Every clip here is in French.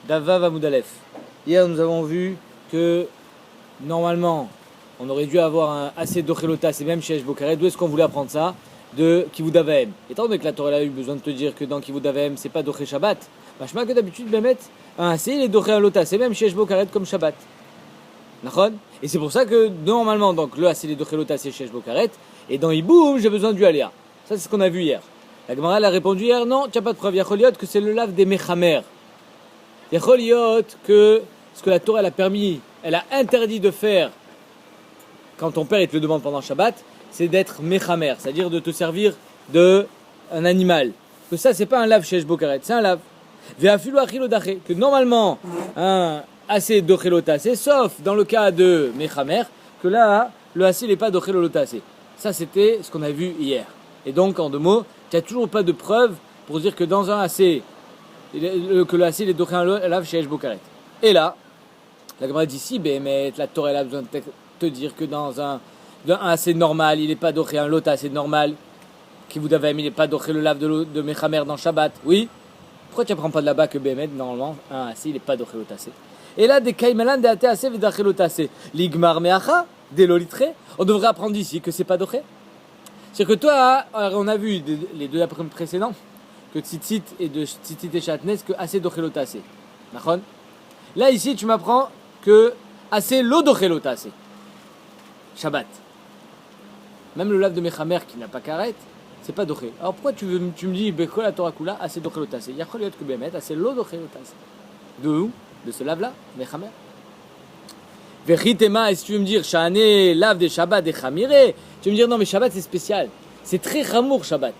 Davav Amoudalef. Hier, nous avons vu que normalement, on aurait dû avoir un assez d'Ochelotas et même chez Bokaret. D'où est-ce qu'on voulait apprendre ça? De Kivud Avaim. Étant donné que la Torah a eu besoin de te dire que dans Kivud Avaim, c'est pas Doché Shabbat, machma que d'habitude, Bémet, un assez, il est Doché Lotas, et même chez Bokaret comme Shabbat. D'accord? Et c'est pour ça que normalement, donc le assez, il est Doché Lotas et chez Bokaret, et dans Iboum, j'ai besoin du Aléa. Ça, c'est ce qu'on a vu hier. La Gemara elle a répondu hier, non, tu n'as pas de preuve. Yacholiot que c'est le lave des Mechamer. Yacholiot que ce que la Torah elle a permis, elle a interdit de faire quand ton père il te le demande pendant Shabbat, c'est d'être Mechamer, c'est-à-dire de te servir d'un animal. Que ça, c'est pas un lave chez Bokaret, c'est un lave. Ve'afilu achilodaché, que normalement, un assez d'ochelotasé, sauf dans le cas de Mechamer, que là, le assez n'est pas d'ochelotasé. Ça, c'était ce qu'on a vu hier. Et donc, en deux mots, tu n'as toujours pas de preuve pour dire que dans un AC, que le AC est d'oché un lave chez Bokaret. Et là, la Gemara dit si, mais la Torah elle a besoin de te dire que dans un AC normal, il n'est pas d'oché un lot AC normal, qui vous avez mis, il n'est pas d'oché le lave de Mechamer dans Shabbat. Oui. Pourquoi tu n'apprends pas de là-bas que Bémet, normalement, un AC, il n'est pas d'oché lot AC? Et là, des Kaimalan, des AT AC, d'oché lot AC. L'Igmar Meacha, des Lolitre, on devrait apprendre ici que c'est pas d'oché. C'est que toi, on a vu les deux après précédents, que Tzitzit et de Tzitzit et Shatnes, que assez d'Ochelot assez. D'accord? Là, ici, tu m'apprends que assez l'eau d'Ochelot assez. Shabbat. Même le lave de Mechamer qui n'a pas carrette, c'est pas d'Oché. Alors pourquoi tu me dis, Bekol la Torah Kula, assez d'Ochelot assez? Il y a Choliot que Bémet, assez l'eau d'Ochelot assez. De où? De ce lave-là, Mechamer. Vechitema, et si tu veux me dire, Shane, lave des Shabbat, des Chamiré, tu veux me dire, non, mais Shabbat, c'est spécial. C'est très chamour, Shabbat.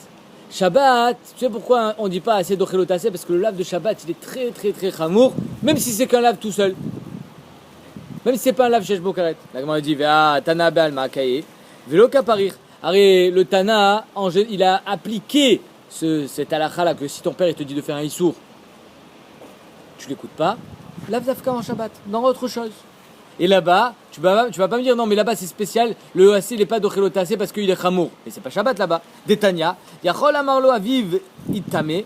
Shabbat, tu sais pourquoi on ne dit pas assez d'Ochelotasé? Parce que le lave de Shabbat, il est très, très, très chamour, même si c'est qu'un lave tout seul. Même si c'est pas un lave chez Bokaret. La Gemara dit, Vea, Tana Be'alma, Kaye, Velo Kaparir. Arrête, le Tana, il a appliqué cet halakha-là, que si ton père il te dit de faire un issour, tu l'écoutes pas, lave d'Afka en Shabbat, dans autre chose. Et là-bas, tu vas pas me dire non mais là-bas c'est spécial, le AC il n'est pas d'Ochelotasé parce qu'il est chamour. Mais c'est pas Shabbat là-bas. Détania, Yachol Amarlo Aviv Itame,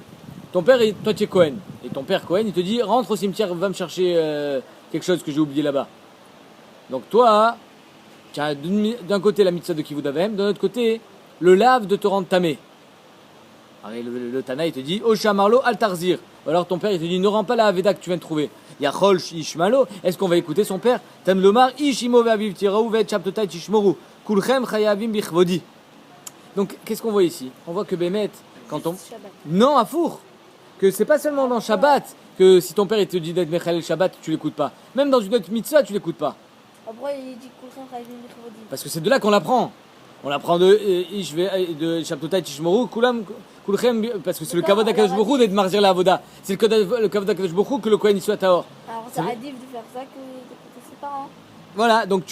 ton père, toi tu es Cohen. Et ton père Cohen il te dit rentre au cimetière, va me chercher quelque chose que j'ai oublié là-bas. Donc toi, tu as d'un côté la mitzvah de Kivud Avem, d'un autre côté le lave de te rendre tamé. Alors le Tana il te dit Osha Marlo Al Tarzir. Alors ton père il te dit ne rends pas la Aveda que tu viens de trouver. Yachol Ishmalo, est-ce qu'on va écouter son père? Tam Lomar Ishimo Ve'aviv Tiraou Ve'et Shabtotai Tishmoru Kulchem Chayavim Bichvodi. Donc qu'est-ce qu'on voit ici? On voit que Bémet, quand on. Non, à four. Que c'est pas seulement dans Shabbat que si ton père il te dit d'être Mechalel Shabbat, tu l'écoutes pas. Même dans une autre mitzvah, tu l'écoutes pas. Après, il dit Kulchem Chayavim Bichvodi. Parce que c'est de là qu'on l'apprend. On l'apprend de Shabtotai Tishmoru Kulam. Parce que c'est le kavod HaKadosh Baruch Hu d'être marzir la avoda. C'est le kavod HaKadosh Baruch Hu que le Kohen soit tahor. Alors c'est adif de faire ça que d'écouter ses parents. Voilà, donc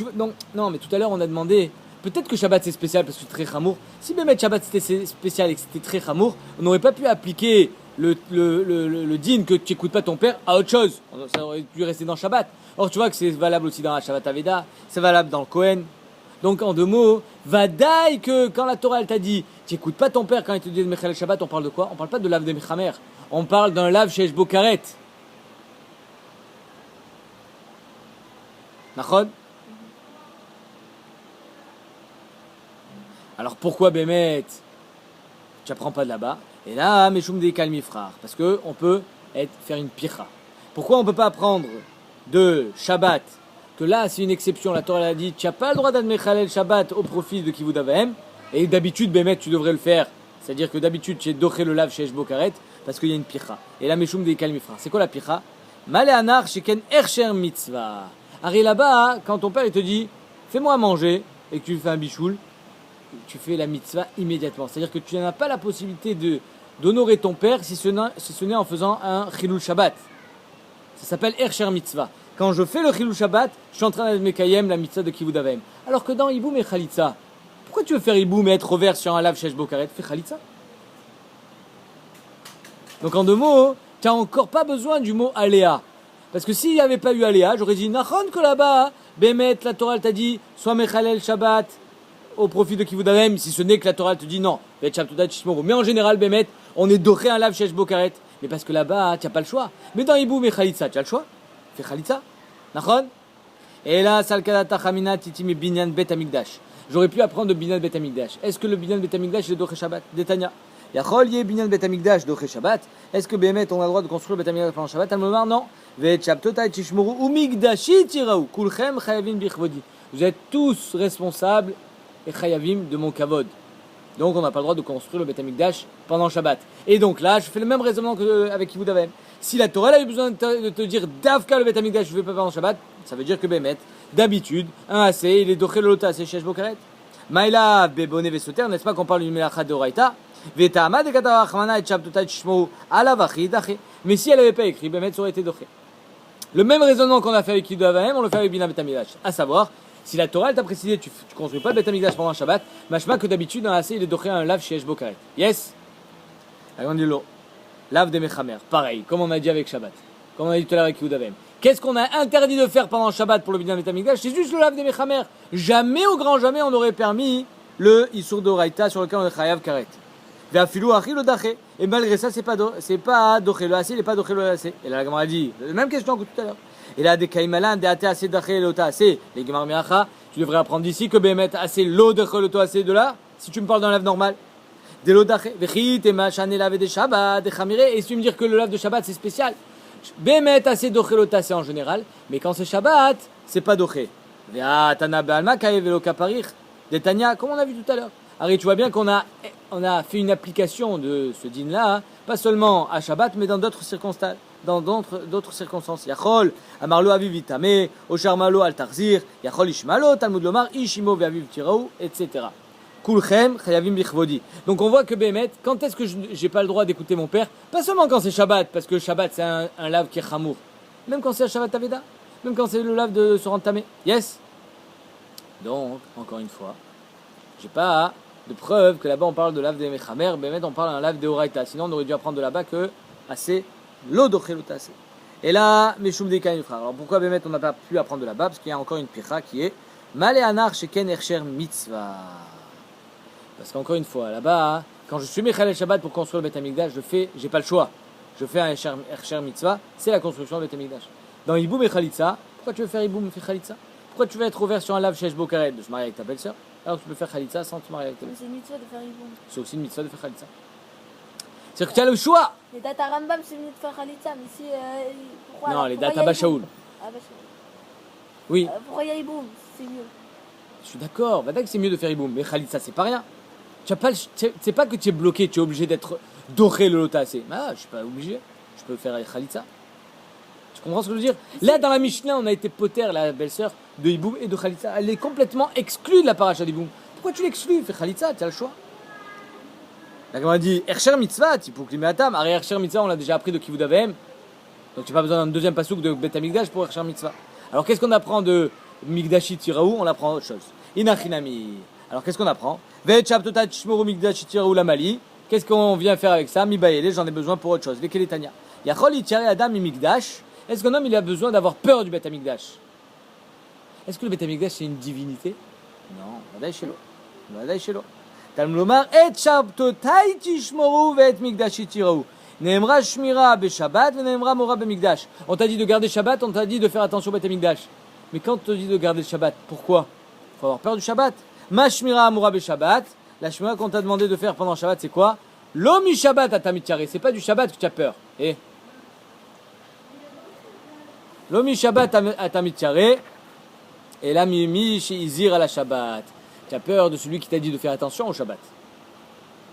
non, mais tout à l'heure on a demandé, peut-être que Shabbat c'est spécial parce que c'est très chamour. Si Bémet Shabbat c'était spécial et que c'était très chamour, on n'aurait pas pu appliquer le din que tu n'écoutes pas ton père à autre chose. Ça aurait dû rester dans Shabbat. Or tu vois que c'est valable aussi dans la Shabbat Aveda, c'est valable dans le Kohen. Donc en deux mots, vadaï que quand la Torah elle t'a dit, tu n'écoutes pas ton père quand il te dit de Mechalel Shabbat, on parle de quoi? On parle pas de lave de Mechamer, on parle d'un lave chez Bokaret. Nachod? Alors pourquoi Bémet tu apprends pas de là-bas? Et là, Meshum de Kalmi frère, parce que on peut faire une pira. Pourquoi on peut pas apprendre de Shabbat? Que là, c'est une exception. La Torah a dit, tu n'as pas le droit d'admettre le Shabbat au profit de Kivud Avaim. Et d'habitude, Bémet, tu devrais le faire. C'est-à-dire que d'habitude, tu es doché le lave chez Bokaret parce qu'il y a une pira. Et là, Meshum de Kalmi frère. C'est quoi la pira? Maléanar sheken ercher mitzvah. Arrive là-bas, quand ton père il te dit, fais-moi à manger, et que tu fais un bichoul, tu fais la mitzvah immédiatement. C'est-à-dire que tu n'as pas la possibilité d'honorer ton père si ce n'est en faisant un chilul Shabbat. Ça s'appelle ercher mitzvah. Quand je fais le chilul Shabbat, je suis en train de mekayem la mitzvah de Kivud Avaim. Alors que dans Iboum et Chalitza, pourquoi tu veux faire Iboum et être ouvert sur un lave shesh Bokaret? Fais Chalitza. Donc en deux mots, tu n'as encore pas besoin du mot aléa. Parce que s'il n'y avait pas eu aléa, j'aurais dit Nachon que là-bas, Bémet, la Torah t'a dit, sois Mechalel Shabbat au profit de Kivud Avaim, si ce n'est que la Torah te dit non. Mais en général, Bémet, on est doré un lave shesh Bokaret. Mais parce que là-bas, tu n'as pas le choix. Mais dans Iboum et Khalitsa, tu as le choix. Fais Khalitsa. Nachon. Et là, Salkadata Chamina Titimi Binyan Bet Amigdash. J'aurais pu apprendre de Binyan Bet Amigdash. Est-ce que le Binyan Bet Amigdash est Doché Shabbat? Détania. Yachol Yé Binyan Bet Amigdash Doché Shabbat. Est-ce que Bémet, on a le droit de construire Bet Amigdash pendant Shabbat? Talmomar, non. Ve Chaptotai Tishmoru ou Migdashi Tiraou. Kulchem Chayavim Bichvodi. Vous êtes tous responsables et Chayavim de mon kavod. Donc on n'a pas le droit de construire le Bet Amigdash pendant Shabbat. Et donc là, je fais le même raisonnement qu'avec Kivud Avem. Si la Torah elle a eu besoin de te dire Davka le Bet Amigdash, je ne fais pas pendant Shabbat, ça veut dire que Bémet, d'habitude, un assez, il est doché le lota assez chez Bokaret. Maïla Bebone Vesoter, n'est-ce pas qu'on parle d'une Melacha de Oraita? Vetama de Katarachmana et Chaptotai Shmo Alavachi Daché. Mais si elle n'avait pas écrit, Bémet, ça aurait été doché. Le même raisonnement qu'on a fait avec Kivud Avem, on le fait avec Binyan Bet Amigdash. À savoir, si la Torah elle t'a précisé, tu construis pas le Bet Amigdash pendant Shabbat, machma que d'habitude, un assez, il est doché un lave chez Bokaret. Yes? Agandilo. Lave des Mechamer. Pareil, comme on a dit avec Shabbat. Comme on a dit tout à l'heure avec Kivud Avem. Qu'est-ce qu'on a interdit de faire pendant Shabbat pour le Binyan Bet Amigdash? C'est juste le lave des Mechamer. Jamais, au grand jamais, on aurait permis le Issour d'Oraita sur lequel on est Chayav Karet. Ve'afilou achi lo daché. Et malgré ça, c'est pas doché le assez, il n'est pas doché le assez. Et là, la Gemara dit, la même question que tout à l'heure. Et là, des Kaimalan, des Ate assez daché le ta assez. Les Gemara Miacha, tu devrais apprendre d'ici que Bémet assez lo daché le to assez de là, si tu me parles d'un lave normal. Des lo daché. Vechit et machan et lave des Shabbat, des Chamiré. Et si tu me dire que le lave de Shabbat, c'est spécial. Bémet assez doché le ta assez en général. Mais quand c'est Shabbat, c'est pas doché. Vea tana be'alma kaye velo kaparich. Des Tanya, comme on a vu tout à l'heure. Harry, tu vois bien qu'on a fait une application de ce din-là, hein, pas seulement à Shabbat, mais dans d'autres circonstances. Yachol, Amarlo Aviv Vitame, Osharmalo Al Tarzir, Yachol Ishmalo, Talmud Lomar, Ishimo Ve'aviv Tiraou, etc. Kulchem, Chayavim Bichvodi. Donc on voit que Bémet, quand est-ce que j'ai pas le droit d'écouter mon père? Pas seulement quand c'est Shabbat, parce que Shabbat c'est un lave qui est chamour. Même quand c'est Shabbat Aveda, même quand c'est le lave de se rendre tamé. Yes? Donc, encore une fois, j'ai pas de preuve que là-bas on parle de lave des Mechamer, Bémet on parle d'un lave de Horaïta. Sinon on aurait dû apprendre de là-bas que assez l'eau d'Ocheluta assez. Et là, Meshum Dekaïn frère. Alors pourquoi Bémet on n'a pas pu apprendre de là-bas? Parce qu'il y a encore une picha qui est Maléanar Sheken Ercher Mitzvah. Parce qu'encore une fois, là-bas, quand je suis Mechal Shabbat pour construire le Bet Amigdash, j'ai pas le choix. Je fais un Ercher Mitzvah, c'est la construction du Bet Amigdash. Dans Iboum et Khalitsa, pourquoi tu veux faire Iboum et Khalitsa? Pourquoi tu veux être ouvert sur un lave Shesh Bokaret de se marier avec ta belle-sœur? Alors tu peux faire Khalitsa sans te marier avec ta belle-sœur. C'est une mitzvah de faire Iboum. C'est aussi une mitzvah de faire Khalitsa. C'est-à-dire que tu as le choix. Les dates à Rambam, c'est mieux de faire Khalitsa, mais si. Pourquoi, Non, alors, les pourquoi dates il y a à Bashaoul. Iboum? Ah, Bashaoul. Oui, Pourquoi il y a Iboum? C'est mieux. je suis d'accord. Bah, que c'est mieux de faire Iboum. Mais Khalitsa, c'est pas rien. C'est pas que tu es bloqué, tu es obligé d'être doré le lotassé. Ah, je suis pas obligé. Je peux faire Khalitsa. Tu comprends ce que je veux dire? Là, dans la Mishnah, on a été poter, la belle-sœur de Iboum et de Khalitsa. Elle est complètement exclue de la paracha d'Iboum. Pourquoi tu l'exclus? Fais Khalitsa, tu as le choix. Là, comme on a dit, Ercher Mitzvah, pour Klimatam. Arrêt Ercher Mitzvah, on l'a déjà appris de Kivud Avem. Donc tu n'as pas besoin d'un deuxième pasouk de Bet Amigdash pour Ercher Mitzvah. Alors qu'est-ce qu'on apprend de Migdashi Tiraou? On apprend autre chose. Inachinami. Alors qu'est-ce qu'on apprend? Ve Chaptotat Shmoru Migdashi Tiraou Lamali. Qu'est-ce qu'on vient faire avec ça? Mibaele, j'en ai besoin pour autre chose. Vekeletania. Yachol Itchare Adam Migdash. Est-ce qu'un homme il a besoin d'avoir peur du Bet Amigdash? Est-ce que le Bet Amigdash c'est une divinité? Non, Vadaï Shelo. Vadaï Shelo. Talmud Lomar et Shabtotai Tishmoru ve'et Migdashi Tiraou. Neemra Shmira beShabbat ve'neemra Mora beMigdash. On t'a dit de garder Shabbat, on t'a dit de faire attention au Bet Amigdash. Mais quand on te dit de garder le Shabbat, pourquoi? Il faut avoir peur du Shabbat. Ma Shmira Mora beShabbat. La Shmira qu'on t'a demandé de faire pendant Shabbat, c'est quoi? L'omi Shabbat à Tamitchare. C'est pas du Shabbat que tu as peur. Et l'omi Shabbat à Tamitchare. Et la Mimi Izir à la Shabbat. Tu as peur de celui qui t'a dit de faire attention au Shabbat.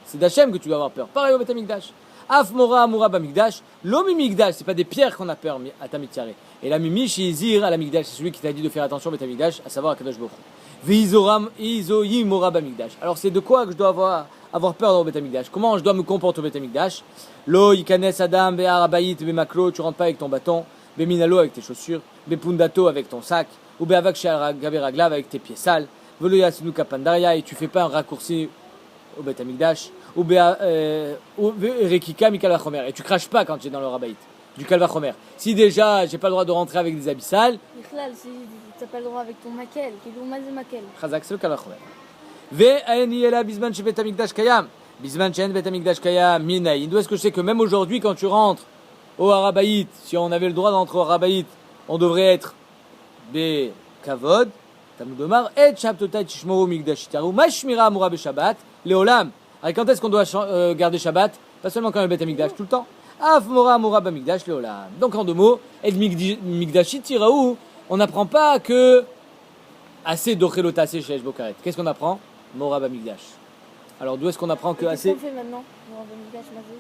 C'est d'Hachem que tu dois avoir peur. Pareil au Bet Amigdash. Af Mora Amura Bamigdash. L'omi Migdash, c'est pas des pierres qu'on a peur à Tamitchare. Et la Mimi Izir à la Migdash, c'est celui qui t'a dit de faire attention au Bet Amigdash, à savoir à Kadosh Baruch Hu. V'izoram Izoyim Mora Bamigdash. Alors c'est de quoi que je dois avoir peur dans le Bet Amigdash? Comment je dois me comporter au Bet Amigdash? Lo Yikanes Adam Be'arabayit Be'maklo, tu rentres pas avec ton bâton. Be'minalo avec tes chaussures. Be'pundato avec ton sac. Ou Be'avak She'al Gaberaglav avec tes pieds sales. Velo Yasinu Kapandaria, et tu fais pas un raccourci au Bet Amigdash. Ou Rekika Mikal Vachomer, et tu craches pas quand tu es dans le rabaït. Du Kalvachomer. Si déjà j'ai pas le droit de rentrer avec des habits sales. Michlal, si t'as pas le droit avec ton maquel, qui est le maquel. Chazak, c'est le Kalvachomer. Ve Aeni Ela Bisman chez Bet Amigdash Kayam. Bisman Chen Bet Amikdash Kaya Minaï. D'où est-ce que je sais que même aujourd'hui, quand tu rentres au Harabaït, si on avait le droit d'entrer au Harabaït, on devrait être Be Kavod, Tamoudomar, et Shabtotai Tishmoru Mikdash Itaru, Mashmira Amura Be Shabbat, Leolam. Alors quand est-ce qu'on doit garder Shabbat? Pas seulement quand il y a le Bet Amikdash, tout le temps. Af Mora Amura Be Mikdash Leolam. Donc en deux mots, et Mikdash Itiraou, on n'apprend pas que assez d'Ochelota, assez chez Bokaret. Qu'est-ce qu'on apprend? Mora Be Mikdash. Alors d'où est-ce qu'on apprend que Qu'est-ce assez? qu'on fait maintenant? On va Mikdash Mazé.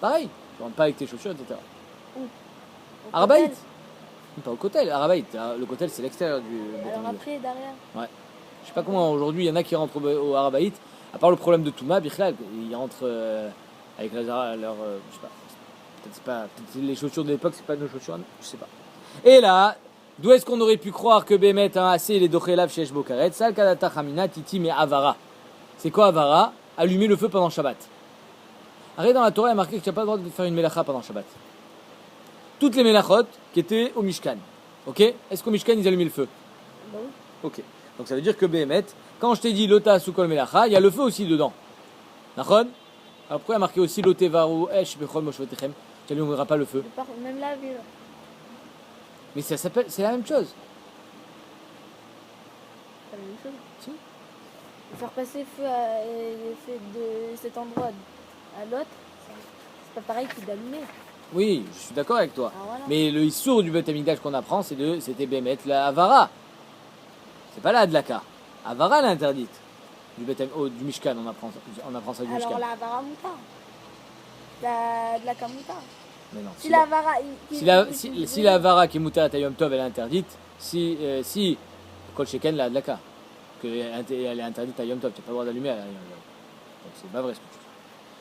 Pareil, tu rentres pas avec tes chaussures, etc. Où? Au Arabaït. Kotel. Pas au Kotel, Arabaït. Le Kotel, c'est l'extérieur du Bet Alors Amikdash. après, derrière. Ouais. Je sais pas comment aujourd'hui il y en a qui rentrent au Arabaït, à part le problème de Touma, Bichlal, ils rentrent avec leur, je sais pas. Peut-être c'est pas, peut-être les chaussures de l'époque, c'est pas nos chaussures, je sais pas. Et là, d'où est-ce qu'on aurait pu croire que Bémet a assez les Dochelav chez Bokaret, Sal Kadata Hamina, Titi, mais Avara. C'est quoi Avara? Allumer le feu pendant Shabbat. Arrête, dans la Torah, il y a marqué que tu n'as pas le droit de faire une mélacha pendant Shabbat. Toutes les mélachot qui étaient au Mishkan. Ok? Est-ce qu'au Mishkan ils allumaient le feu? Bah oui. Ok. Donc ça veut dire que Bémet, quand je t'ai dit Lota Soukol Melacha, il y a le feu aussi dedans. D'accord? Alors pourquoi il y a marqué aussi Loté Varou Esh Bechol Moshvetechem? Tu n'allumeras pas le feu. Même la ville. Mais ça s'appelle, c'est la même chose. C'est la même chose. Si. Faire passer feu de cet endroit à l'autre, c'est pas pareil que d'allumer. Oui, je suis d'accord avec toi. Ah, voilà. Mais le Issour du Bet Amikdash qu'on apprend, c'était Bémet la Avara. C'est pas la Adlaka. Avara l'interdite. Du Mishkan, on apprend ça du Mishkan. Alors la Avara Mouta. De la Kamuta. Mais non. Si la Avara. Si la Avara qui est Mouta à Yom Tov, elle est interdite, si Kol Sheken la Adlaka, qu'elle est interdite à Yom Tov, tu n'as pas le droit d'allumer à Yom Tov. Donc c'est pas vrai ce que tu dis.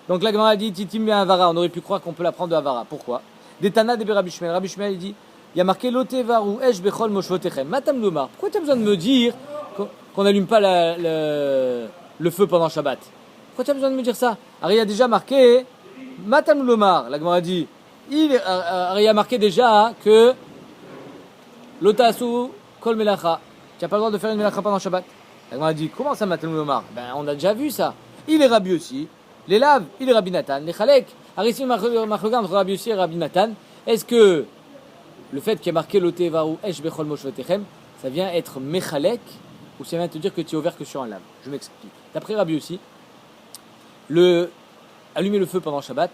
Donc la Gemara dit Titim bien Avara, on aurait pu croire qu'on peut la prendre de Avara. Pourquoi? Des Tana de Rabbi Shmuel. Rabbi Shmuel il dit il y a marqué Loté Varou Esh Bechol Moshvotechem. Matam Lomar. Pourquoi tu as besoin de me dire qu'on n'allume pas le feu pendant Shabbat? Pourquoi tu as besoin de me dire ça? Alors il y a déjà marqué Matam Lomar. La Gemara dit il y a marqué déjà que Lotasu Kol Melacha. Tu n'as pas le droit de faire une Melacha pendant Shabbat. La Gemara dit comment ça Matam Lomar? Ben on a déjà vu ça. Il est Rabbi aussi. Les laves, il est Rabbi Nathan. Les chalek. Alors ici, Machloga entre Rabbi aussi et Rabbi Nathan. Est-ce que le fait qu'il y ait marqué Loté Varou Esh Bechol Moshvetechem, ça vient être Mechalek ou ça vient te dire que tu es ouvert que sur un lave? Je m'explique. D'après Rabbi aussi, allumer le feu pendant Shabbat,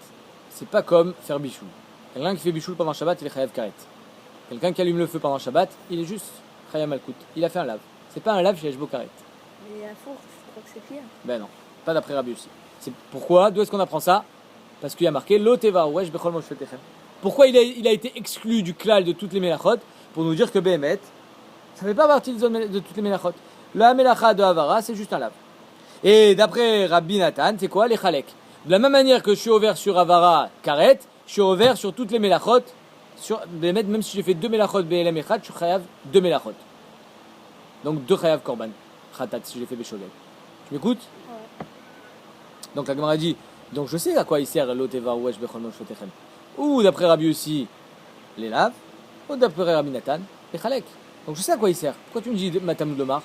c'est pas comme faire bichoul. Quelqu'un qui fait bichoul pendant Shabbat, il est Chayav Karet. Quelqu'un qui allume le feu pendant Shabbat, il est juste Chayav Malkout. Il a fait un lave. C'est pas un lave chez Eshbo Karet. Mais à force, je crois que c'est pire. Ben non, pas d'après Rabbi aussi. C'est pourquoi? D'où est-ce qu'on apprend ça? Parce qu'il y a marqué Loteva Wesh Bechol Moshvetechem. Pourquoi il a été exclu du klal de toutes les mélachot? Pour nous dire que Béhémet, ça ne fait pas partie de toutes les mélachot. La mélacha de Havara, c'est juste un lave. Et d'après Rabbi Nathan, c'est quoi? Les chalek. De la même manière que je suis ouvert sur Havara Karet, je suis ouvert sur toutes les mélachot. Sur Béhémet, même si j'ai fait 2 mélachot BLM et Khat, je suis chayav 2 mélachot. Donc 2 chayav korban. Khatat si j'ai fait Bécholel. Tu m'écoutes? Ouais. Donc la Gemara dit, donc je sais à quoi il sert l'Oteva Wesh Bechol Moshvetechem. Ou d'après Rabbi aussi, les laves, ou d'après Rabbi Nathan, les chalek. Donc je sais à quoi il sert. Pourquoi tu me dis Matam Lomar?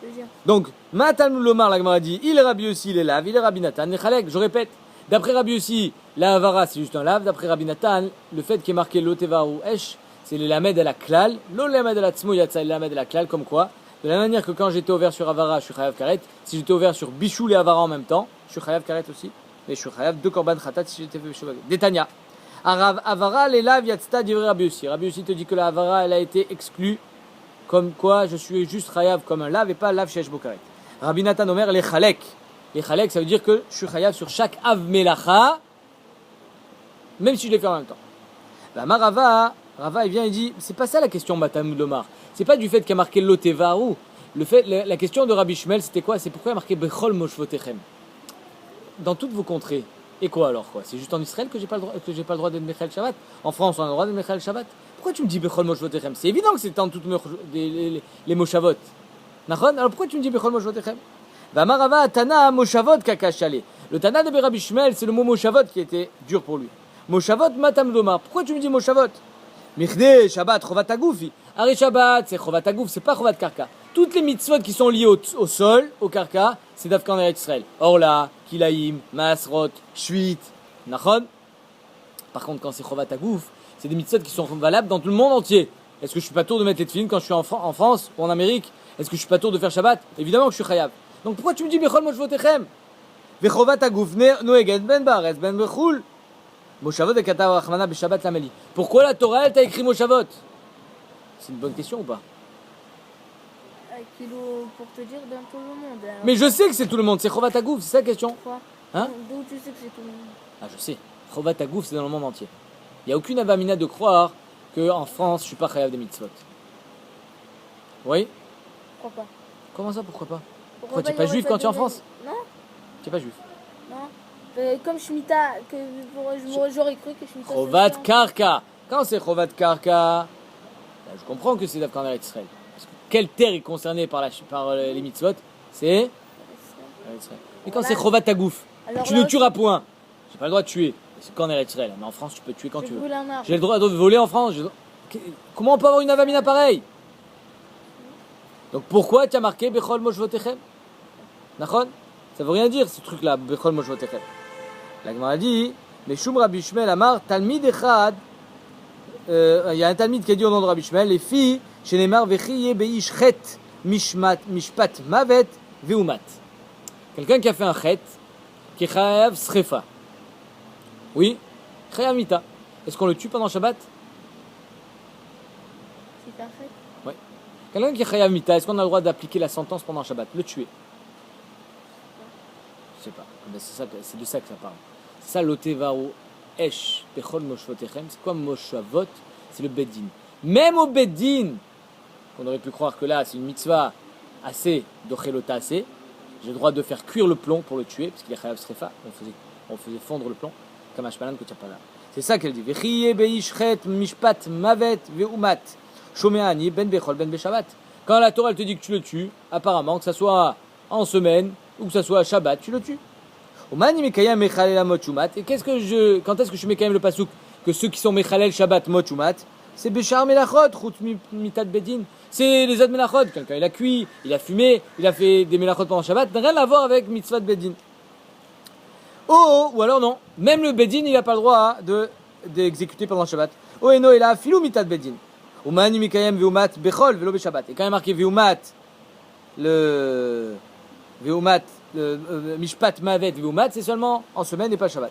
C'est-à-dire Donc, Matam Lomar, la Gemara dit, il est Rabbi aussi, il est lave, il est Rabbi Nathan, les chalek. Je répète, d'après Rabbi aussi, la Havara c'est juste un lave. D'après Rabbi Nathan, le fait qu'il est marqué l'Oteva Wesh, c'est les lamed à la klal, l'ol lamed à la tzmo yatsa, les lamed à la klal, comme quoi. De la manière que quand j'étais ouvert sur Havara, je suis Chayav Karet. Si j'étais ouvert sur Bichoul et Havara en même temps, je suis Chayav Karet aussi. Mais je suis Chayav 2 korban khatat si j'étais fait Bichoul. Détania. Havara, les laves, yatzta, divrei Rabbi aussi. Rabbi aussi te dit que la Havara, elle a été exclue. Comme quoi, je suis juste Chayav comme un lave et pas lave shesh bo karet. Rabbi Nathan Omer, les chalek. Les chalek, ça veut dire que je suis Chayav sur chaque av melacha, même si je l'ai fait en même temps. La Marava, Rava, il vient et dit, c'est pas ça la question, Matam Lomar. C'est pas du fait qu'il y a marqué Lotevaru. La question de Rabbi Shmuel, c'était quoi? C'est pourquoi il y a marqué Bechol Moshvotechem. Dans toutes vos contrées. Et quoi alors quoi? C'est juste en Israël que j'ai pas le droit d'être Mechal Shabbat. En France, on a le droit d'être Mechal Shabbat. Pourquoi tu me dis Bechol Moshvotechem? C'est évident que c'est dans toutes les Moshavot. Alors pourquoi tu me dis Bechol Moshvotechem? Vamarava Tana Moshavot Kakashale. Le Tana de Rabbi Shmuel, c'est le mot Moshavot qui était dur pour lui. Moshavot Matam Lomar. Pourquoi tu me dis Moshavot? Michne, Shabbat, Chovat Agoufi. Arrêt Shabbat, c'est Chovat Agouf, c'est pas Chovat Karka. Toutes les mitzvot qui sont liées au sol, au karka, c'est d'Afkan en Eretz Israël. Orla, Kilaïm, Maasrot, Shuit, Nachon. Par contre, quand c'est Chovat Agouf, c'est des mitzvot qui sont valables dans tout le monde entier. Est-ce que je suis pas tour de mettre les tefilines quand je suis en France ou en Amérique? Est-ce que je suis pas tour de faire Shabbat? Évidemment que je suis chayav. Donc pourquoi tu me dis Bechol Moshvotechem? Vechovat Agouf noeget ben Baaretz ben Bechul. Moshavot et Katav Rachmana Beshabbat Lameli. Pourquoi la Torah elle t'a écrit Moshavot? C'est une bonne question ou pas? Kilo, pour te dire dans tout le monde. Hein. Mais je sais que c'est tout le monde, c'est Chovat Agouf, c'est ça la question? Quoi? Hein? D'où tu sais que c'est tout le monde? Ah je sais, Chovat Agouf c'est dans le monde entier. Il n'y a aucune avamina de croire qu'en France je suis pas chayav des mitzvot. Oui? Pourquoi pas? Comment ça, pourquoi pas? Pourquoi tu n'es pas juif quand tu es en France? Non, Tu n'es pas juif. non. Comme Shemitah, j'aurais cru que Shemitah. Chovat Karka. Quand c'est Chovat Karka, je comprends que c'est d'Afkan en Eretz Israël. Parce que quelle terre est concernée par les mitzvot? C'est Eretz Israël. Et quand c'est Chovat Agouf, tu ne tueras point. J'ai pas le droit de tuer. C'est qu'en Eretz Israël. Mais en France, tu peux tuer quand tu veux. J'ai le droit de voler en France. Comment on peut avoir une avamina pareille? Donc pourquoi tu as marqué Bechol Moshvotechem? Nachon? Ça veut rien dire ce truc-là, Bechol Moshvotechem. La Gemara dit, mais Shum Rabbi Shmuel Amar, Talmid Echad, il y a un Talmid qui a dit au nom de Rabbi Shmuel, les filles, chez Neymar, Vechiye Beish Chet, Mishpat Mavet, Veumat. Quelqu'un qui a fait un Chet, qui est Chayav Srefa. Oui, Chayav Mita. Est-ce qu'on le tue pendant Shabbat? C'est parfait. Oui. Quelqu'un qui est Chayav Mita, est-ce qu'on a le droit d'appliquer la sentence pendant Shabbat? Le tuer? Je sais pas. C'est de ça que ça parle. C'est ça l'Otevaru Esh Bechol Moshvotechem. C'est quoi Moshavot? C'est le Beddin. Même au Beddin, on aurait pu croire que là c'est une mitzvah assez d'Ochelota assez. J'ai le droit de faire cuire le plomb pour le tuer, parce qu'il est Chayav Srefa. On faisait fondre le plomb, comme Ashpalan que tu n'as pas là. C'est ça qu'elle dit. Vechiye Beishchet Mishpat Mavet Veumat. Shomeani Ben Bechol Ben Beshabbat. Quand la Torah elle te dit que tu le tues, apparemment, que ça soit en semaine ou que ça soit à Shabbat, tu le tues. Et quand est-ce que je suis Mekayem le pasouk que ceux qui sont Mechalel Shabbat Mochumat, c'est Béchar Melachot, Chut Mitat Bedin. C'est les autres Melachot. Quelqu'un il a cuit, il a fumé, il a fait des Melachot pendant Shabbat, n'a rien à voir avec Mitzvah de Bedin. Ou alors non, même le Bedin il n'a pas le droit d'exécuter pendant Shabbat. Et non, il a filou Mitat Bedin. Et quand il y a marqué Veumat, le Mishpat Mavet Veumat, c'est seulement en semaine et pas Shabbat.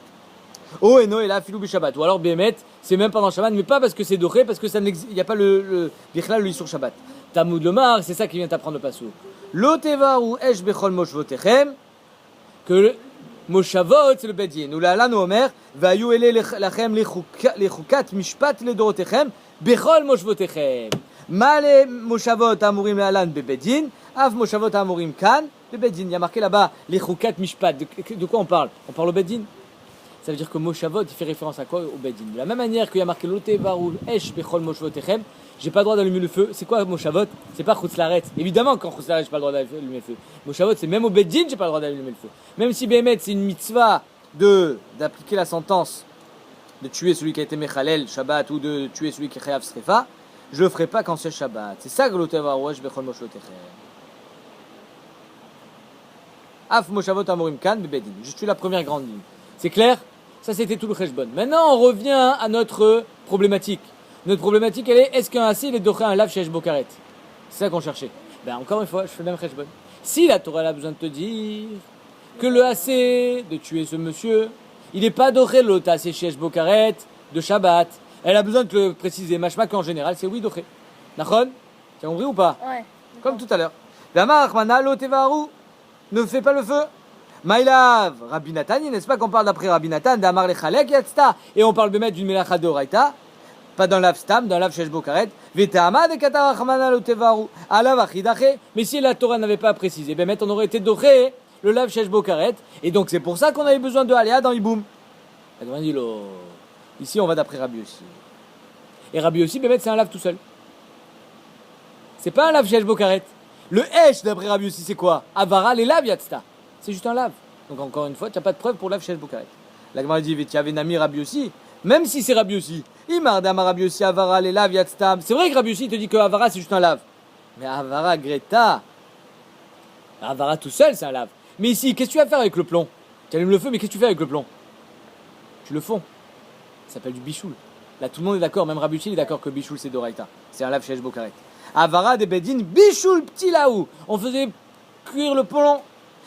Et non, il a filou Shabbat. Ou alors Bémet, c'est même pendant Shabbat, mais pas parce que c'est doré, parce que il n'y a pas le Bichlal lui sur Shabbat. Talmud Lomar, c'est ça qui vient t'apprendre le passou. L'Otevaru Esh Bechol Moshvotechem, que le Moshavot, c'est le Bedin. Ou la Lano Omer, Vayu ele lachem lechukat mishpat ledorotechem, Bechol Moshvotechem. Male Moshavot amurim le'alan bebedin, Av Moshavot amurim kan, bebedin. Il y a marqué là-bas, lechukat mishpat. De quoi on parle? On parle au Bedin. Ça veut dire que Moshavot, il fait référence à quoi? Au Bedin. De la même manière qu'il y a marqué L'Otevaru Esh Bechol Moshvotechem, j'ai pas le droit d'allumer le feu. C'est quoi Moshavot? C'est pas Chutzlaret. Évidemment, quand Chutzlaret, j'ai pas le droit d'allumer le feu. Moshavot, c'est même au Bedin, j'ai pas le droit d'allumer le feu. Même si Bémet, c'est une mitzvah d'appliquer la sentence, de tuer celui qui a été Mechalel Shabbat ou de tuer celui qui est Chayav Srefa, je le ferai pas quand c'est Shabbat. C'est ça que L'Otevaru Esh Bechol Moshvotechem. Af Moshavot Amorim Kan Bebedin. Je suis la première grande ligne. C'est clair? Ça, c'était tout le cheshbon. Maintenant, on revient à notre problématique. Notre problématique, elle est, est-ce qu'un assis, il est doré un lave chez Bokaret? C'est ça qu'on cherchait. Ben, encore une fois, je fais le même cheshbon. Si la Torah a besoin de te dire que le assez de tuer ce monsieur, il n'est pas doré l'autre assez chez Bokaret de Shabbat. Elle a besoin de te le préciser. Mashma qu'en général, c'est oui doré. Nachon? Tu as compris ou pas? Ouais. Comme tout à l'heure. V'amar Achmana lo tevaru. Ne fais pas le feu. Maïlav, Rabbi Nathan, n'est-ce pas qu'on parle d'après Rabbi Nathan, d'Amar Lechalek Yatzta, et on parle de mettre d'une Melacha d'Oraita, pas dans l'Av Stam, dans l'Av Shesh Bokaret, Vetama de Katar Rachmana lo tevaru, Alav Achidache, mais si la Torah n'avait pas précisé, ben on aurait été doré le Lav Shesh Bokaret, et donc c'est pour ça qu'on avait besoin de Aléa dans Iboum. Ici on va d'après Rabbi aussi. Et Rabbi aussi, ben c'est un Lav tout seul. C'est pas un Lav Shesh Bokaret. Le Esh d'après Rabbi aussi, c'est quoi? Avara les Lav Yatzta. C'est juste un lave. Donc encore une fois, tu n'as pas de preuve pour lave chez Bokaret. La Gemara dit, tu avais Nami Rabbi aussi. Même si c'est Rabbi aussi. Imardama Rabbi aussi, Avara, les laves, Yatstam. C'est vrai que Rabbi aussi te dit que Avara c'est juste un lave. Mais Avara Greta. Avara tout seul c'est un lave. Mais ici, qu'est-ce que tu vas faire avec le plomb? Tu allumes le feu, mais qu'est-ce que tu fais avec le plomb? Tu le fonds. Ça s'appelle du bichoul. Là, tout le monde est d'accord, même Rabbi Shil est d'accord que bichoul c'est d'oraita. C'est un lave chez Bokaret. Avara de Bedin, bichoul petit là-haut. On faisait cuire le plomb.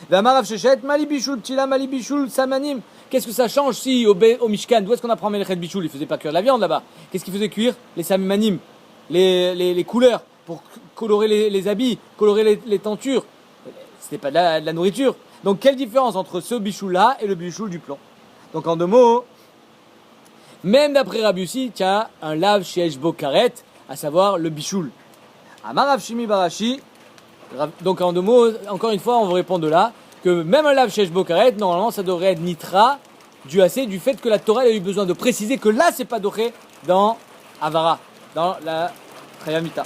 Vamarav Shechet, mali bichoul petit là, mali bichoul samanim. Qu'est-ce que ça change si au Mishkan, d'où est-ce qu'on apprend Melechet bichoul? Il faisait pas cuire de la viande là-bas. Qu'est-ce qu'il faisait cuire? Les samanim, les couleurs pour colorer les habits, colorer les tentures. C'était pas de la nourriture. Donc, quelle différence entre ce bichoul-là et le bichoul du plomb? Donc, en deux mots, même d'après Rabbi Yossi, tu as un lave chez Bokaret, à savoir le bichoul. Amar Rav Shimi Barashi, donc en deux mots, encore une fois, on vous répond de là, que même un lave chez Bokaret, normalement, ça devrait être nitra, du fait que la Torah a eu besoin de préciser que là, c'est pas doré dans Avara, dans la Chayamita.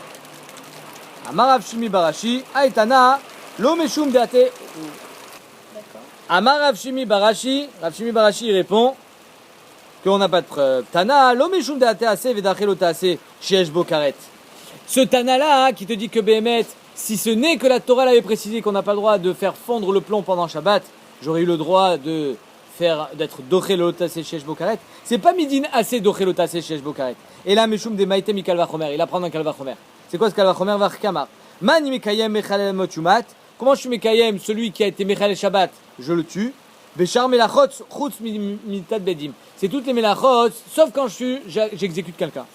Amar Rav Shimi Barashi, Aitana, lo meshum deate. Amar Rav Shimi Barashi il répond qu'on n'a pas de preuve. Tana, lo meshum deate ase vedachel ase sheesh bokaret. Ce Tana là qui te dit que Béhémet, si ce n'est que la Torah l'avait précisé qu'on n'a pas le droit de faire fondre le plomb pendant Shabbat, j'aurais eu le droit d'être dochel ase sheesh bokaret. C'est pas midin assez dochel ase sheesh bokaret. Et là meshum de maïtem mi kalvachomer, il apprend un kalvachomer. C'est quoi ce kalvachomer varkamar? Man mekayem mechalel motumat. Comment je suis mekayem, celui qui a été mechalel Shabbat, je le tue. Bechar melachot chutz mitat bedim. C'est toutes les melachot, sauf quand j'exécute quelqu'un.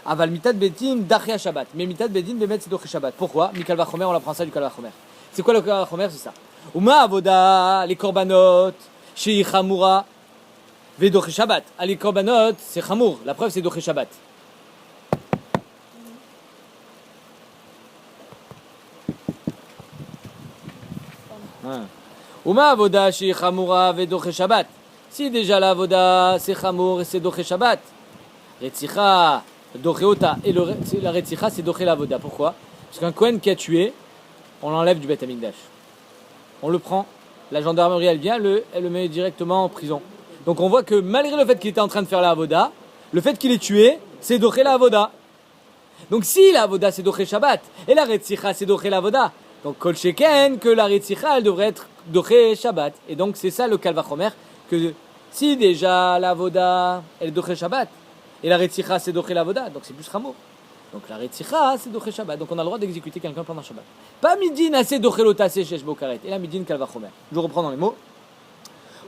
Aval mitat bedim dachia Shabbat. Mais mitat bedim bemet c'est doché Shabbat. Pourquoi? Mi kalvachomer, on apprend ça du kalvachomer. C'est quoi le kalvachomer? C'est ça. Uma avoda les korbanot shei chamura ve doché Shabbat. Ah, les korbanot c'est chamour. La preuve c'est doché Shabbat. Uma avoda shei chamura ve doché Shabbat. Si déjà la avoda c'est chamour et c'est doché Shabbat. Retzicha Docheota et la Retzicha c'est Doché la Avoda. Pourquoi? Parce qu'un Kohen qui a tué, on l'enlève du Beth Amikdash. On le prend, la gendarmerie elle vient, elle le met directement en prison. Donc on voit que malgré le fait qu'il était en train de faire la Avoda, le fait qu'il ait tué, c'est Doché la Avoda. Donc si la Avoda c'est Doché Shabbat et la Retzicha c'est Doché la Avoda, donc Kol Sheken que la Retzicha elle devrait être Doché Shabbat. Et donc c'est ça le Kalvachomer, que si déjà la Avoda elle est Doché Shabbat, et la Retzicha c'est Doché la Avoda, donc c'est plus Rameau. Donc la Retzicha c'est Doché Shabbat, donc on a le droit d'exécuter quelqu'un pendant Shabbat. Pas midin assez Doché l'otase shesh bokaret, et la midin kalvachomer. Je reprends dans les mots.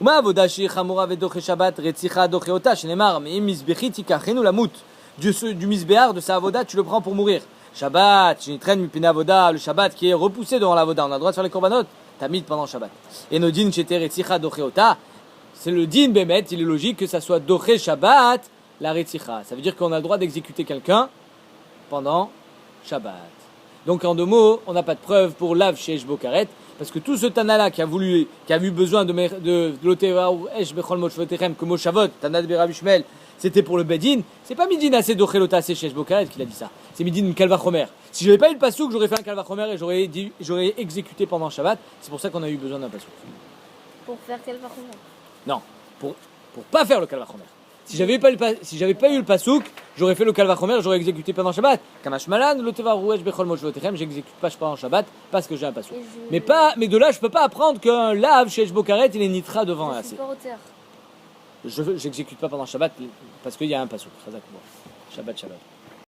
Uma avoda shi chamura ve Doché Shabbat, Retzicha Doché ota, shenemar, mais misbechit ikachenu lamut. Du misbéar de sa avoda, tu le prends pour mourir. Shabbat, shenitren mipine avoda, le Shabbat qui est repoussé devant l'avoda, on a le droit de faire les korbanot, tamid pendant Shabbat. Et nos din shete Retzicha Doché ota, c'est le din bémet, il est logique que ça soit Doché Shabbat. La Retzicha, ça veut dire qu'on a le droit d'exécuter quelqu'un pendant Shabbat. Donc en deux mots, on n'a pas de preuve pour Lav Sheesh Bokaret, parce que tout ce Tana-là qui a eu besoin de l'Oteva ou Esh Bechol Moshvotechem, que Moshavot, Tana de Berav Ishmael, c'était pour le Bedin, c'est pas Midin assez Dochelota assez Sheesh Bokaret qu'il a dit ça, c'est Midin Kalvachomer. Si je n'avais pas eu le pasouk, j'aurais fait un Kalvachomer et j'aurais exécuté pendant Shabbat, c'est pour ça qu'on a eu besoin d'un pasouk. Pour faire Kalvachomer? Non, pour pas faire le Kalvachomer. Si j'avais pas eu le pasouk, j'aurais fait le kalvachomer, j'aurais exécuté pendant Shabbat. Kamash malan, le teva rouech bechol moshvotechem, j'exécute pas pendant Shabbat parce que j'ai un pasouk. Mais de là, je peux pas apprendre qu'un lave chez Bokaret, il est nitra devant assez. J'exécute pas pendant Shabbat parce qu'il y a un pasouk. Shabbat.